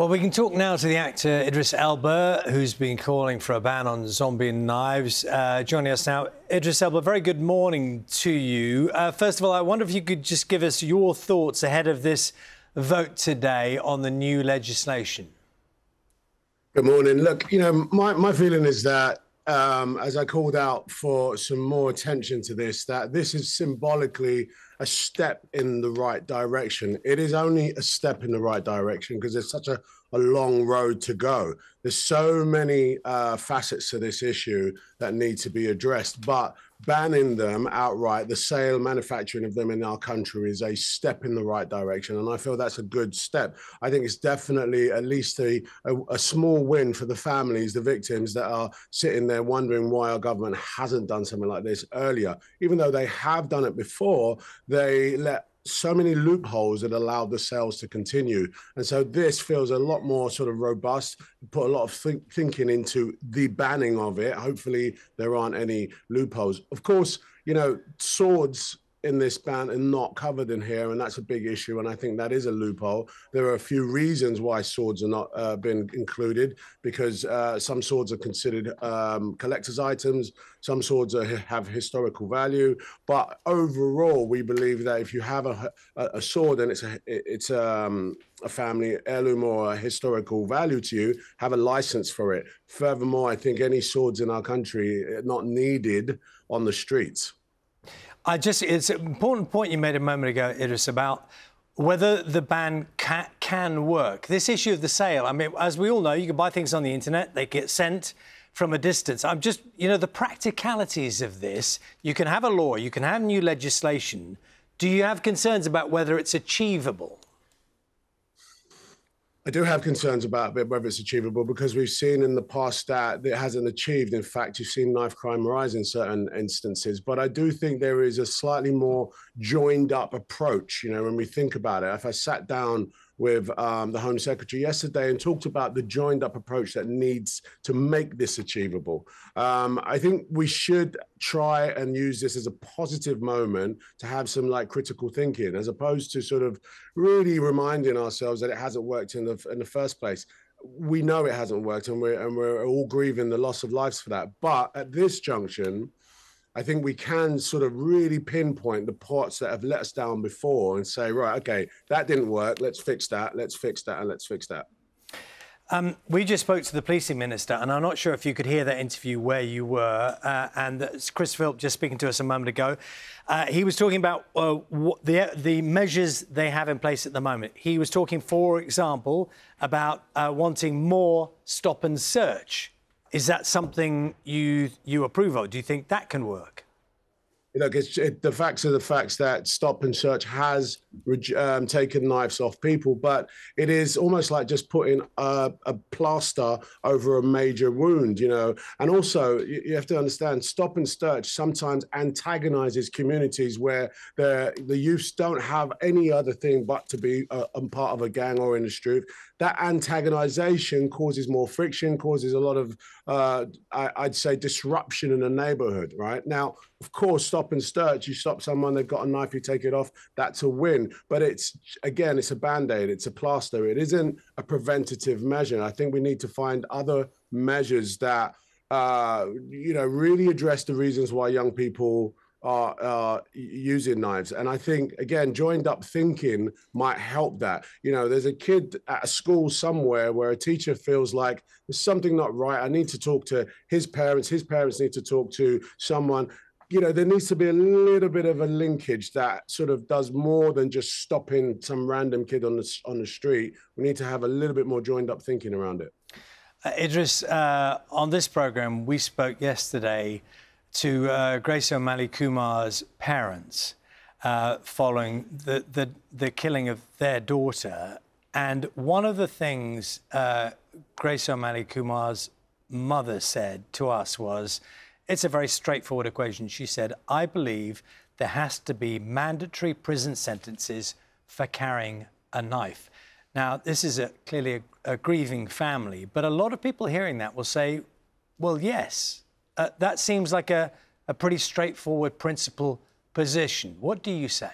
Well, we can talk now to the actor Idris Elba, who's been calling for a ban on zombie knives. Joining us now, Idris Elba, very good morning to you. First of all, I wonder if you could just give us your thoughts ahead of this vote today on the new legislation. Good morning. Look, my feeling is that, as I called out for some more attention to this, that this is symbolically a step in the right direction. It is only a step in the right direction because there's such a long road to go. There's so many facets to this issue that need to be addressed, but banning them outright, the sale, manufacturing of them in our country is a step in the right direction. And I feel that's a good step. I think it's definitely at least a small win for the families, the victims that are sitting there wondering why our government hasn't done something like this earlier. Even though they have done it before, they let so many loopholes that allowed the sales to continue. And so this feels a lot more sort of robust, put a lot of thinking into the banning of it. Hopefully there aren't any loopholes. Of course, swords in this ban are not covered in here, and that's a big issue, and I think that is a loophole. There are a few reasons why swords are not been included, because some swords are considered collector's items, some swords have historical value, but overall we believe that if you have a sword and it's a family heirloom or a historical value to you, have a license for it. Furthermore, I think any swords in our country are not needed on the streets. It's an important point you made a moment ago, Idris, about whether the ban can work. This issue of the sale, I mean, as we all know, you can buy things on the internet, they get sent from a distance. I'm just, the practicalities of this, you can have a law, you can have new legislation. Do you have concerns about whether it's achievable? I do have concerns about whether it's achievable, because we've seen in the past that it hasn't achieved. In fact, you've seen knife crime rise in certain instances. But I do think there is a slightly more joined up approach, when we think about it. If I sat down with the Home Secretary yesterday and talked about the joined up approach that needs to make this achievable. I think we should try and use this as a positive moment to have some critical thinking, as opposed to sort of really reminding ourselves that it hasn't worked in the first place. We know it hasn't worked, and we're all grieving the loss of lives for that. But at this junction, I think we can sort of really pinpoint the parts that have let us down before and say, right, okay, that didn't work. Let's fix that. Let's fix that. And let's fix that. We just spoke to the policing minister, and I'm not sure if you could hear that interview where you were. And Chris Philp just speaking to us a moment ago. He was talking about the measures they have in place at the moment. He was talking, for example, about wanting more stop and search. Is that something you approve of? Do you think that can work? Look, the facts are the facts that stop and search has taken knives off people, but it is almost like just putting a plaster over a major wound, And also, you have to understand, stop and search sometimes antagonizes communities where the youths don't have any other thing but to be a part of a gang or in the street. That antagonization causes more friction, causes a lot of, I'd say, disruption in a neighborhood, right? Now, of course, stop and search, you stop someone, they've got a knife, you take it off, that's a win. But it's a Band-Aid, it's a plaster. It isn't a preventative measure. I think we need to find other measures that, really address the reasons why young people are using knives. And I think, again, joined up thinking might help that. There's a kid at a school somewhere where a teacher feels like there's something not right. I need to talk to his parents need to talk to someone. There needs to be a little bit of a linkage that sort of does more than just stopping some random kid on the street. We need to have a little bit more joined up thinking around it. Idris, on this programme, we spoke yesterday to Grace O'Malley Kumar's parents following the killing of their daughter. And one of the things Grace O'Malley Kumar's mother said to us was, it's a very straightforward equation. She said, I believe there has to be mandatory prison sentences for carrying a knife. Now, this is clearly a grieving family, but a lot of people hearing that will say, well, yes, that seems like a pretty straightforward principle position. What do you say?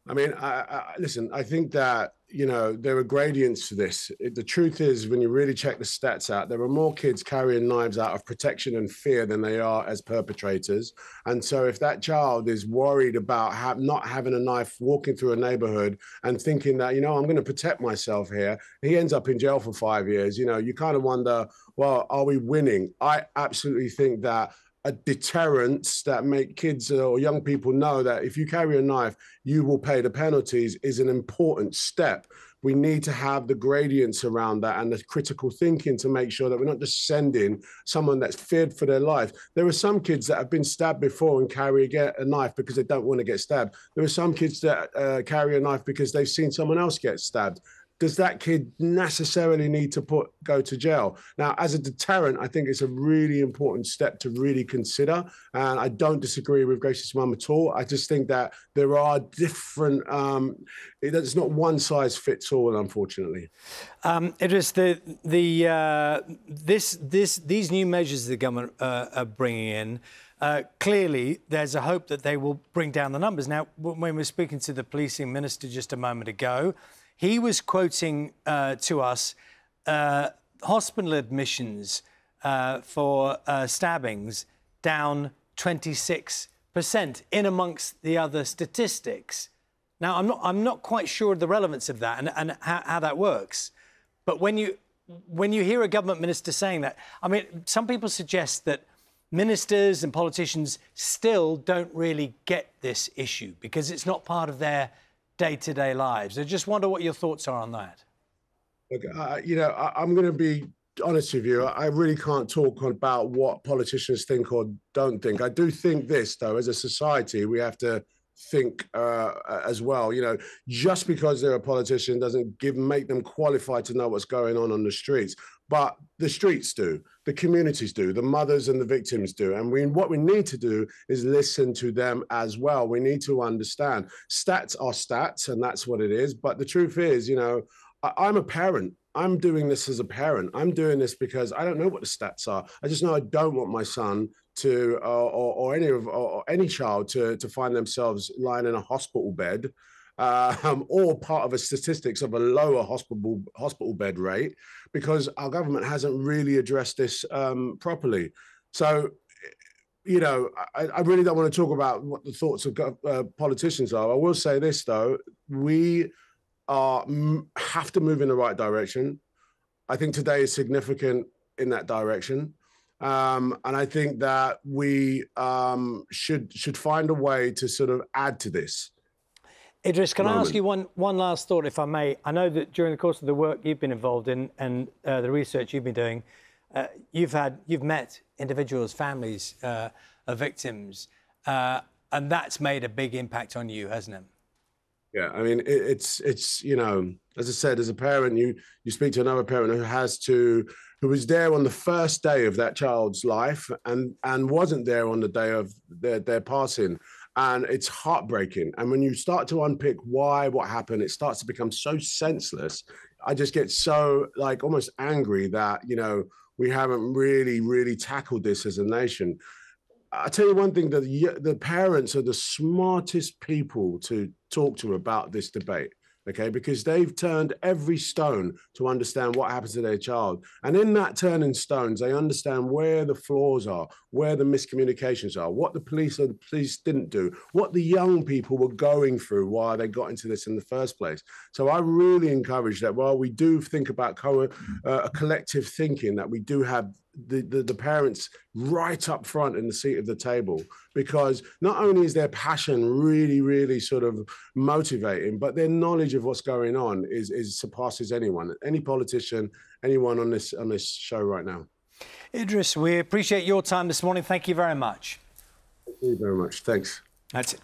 I mean, listen, I think that there are gradients to this. The truth is, when you really check the stats out, there are more kids carrying knives out of protection and fear than they are as perpetrators. And so if that child is worried about not having a knife walking through a neighborhood and thinking that, I'm going to protect myself here, he ends up in jail for 5 years. You kind of wonder, well, are we winning? I absolutely think that a deterrence that make kids or young people know that if you carry a knife, you will pay the penalties is an important step. We need to have the gradients around that and the critical thinking to make sure that we're not just sending someone that's feared for their life. There are some kids that have been stabbed before and carry a knife because they don't want to get stabbed. There are some kids that carry a knife because they've seen someone else get stabbed. Does that kid necessarily need to go to jail? Now, as a deterrent, I think it's a really important step to really consider. And I don't disagree with Grace's mum at all. I just think that there are different, it's not one size fits all, unfortunately. Idris, these new measures the government are bringing in, clearly there's a hope that they will bring down the numbers. Now, when we were speaking to the policing minister just a moment ago, he was quoting to us hospital admissions for stabbings down 26% in amongst the other statistics. Now, I'm not quite sure of the relevance of that and how that works. But when you hear a government minister saying that, I mean, some people suggest that ministers and politicians still don't really get this issue because it's not part of their day-to-day lives. I just wonder what your thoughts are on that. Look, I'm going to be honest with you. I really can't talk about what politicians think or don't think. I do think this, though, as a society, we have to think as well. Just because they're a politician doesn't make them qualified to know what's going on the streets. But the streets do, the communities do, the mothers and the victims do. And what we need to do is listen to them as well. We need to understand stats are stats, and that's what it is. But the truth is, I'm a parent. I'm doing this as a parent. I'm doing this because I don't know what the stats are. I just know I don't want my son to, or any child to find themselves lying in a hospital bed, or part of a statistics of a lower hospital bed rate, because our government hasn't really addressed this properly. So, I really don't want to talk about what the thoughts of politicians are. I will say this, though. We have to move in the right direction. I think today is significant in that direction. And I think that we should find a way to sort of add to this. Idris, can I ask you one last thought, if I may? I know that during the course of the work you've been involved in and the research you've been doing, you've met individuals, families of victims, and that's made a big impact on you, hasn't it? Yeah, I mean, it's as I said, as a parent, you speak to another parent who was there on the first day of that child's life and wasn't there on the day of their passing. And it's heartbreaking. And when you start to unpick what happened, it starts to become so senseless. I just get so almost angry that, we haven't really tackled this as a nation. I'll tell you one thing, that the parents are the smartest people to talk to about this debate. Okay, because they've turned every stone to understand what happens to their child. And in that turning stones, they understand where the flaws are, where the miscommunications are, what the police didn't do, what the young people were going through while they got into this in the first place. So I really encourage that while we do think about a collective thinking, that we do have the parents right up front in the seat of the table, because not only is their passion really sort of motivating, but their knowledge of what's going on is surpasses any politician, anyone on this show right now. Idris, we appreciate your time this morning. Thank you very much. Thank you very much. Thanks. That's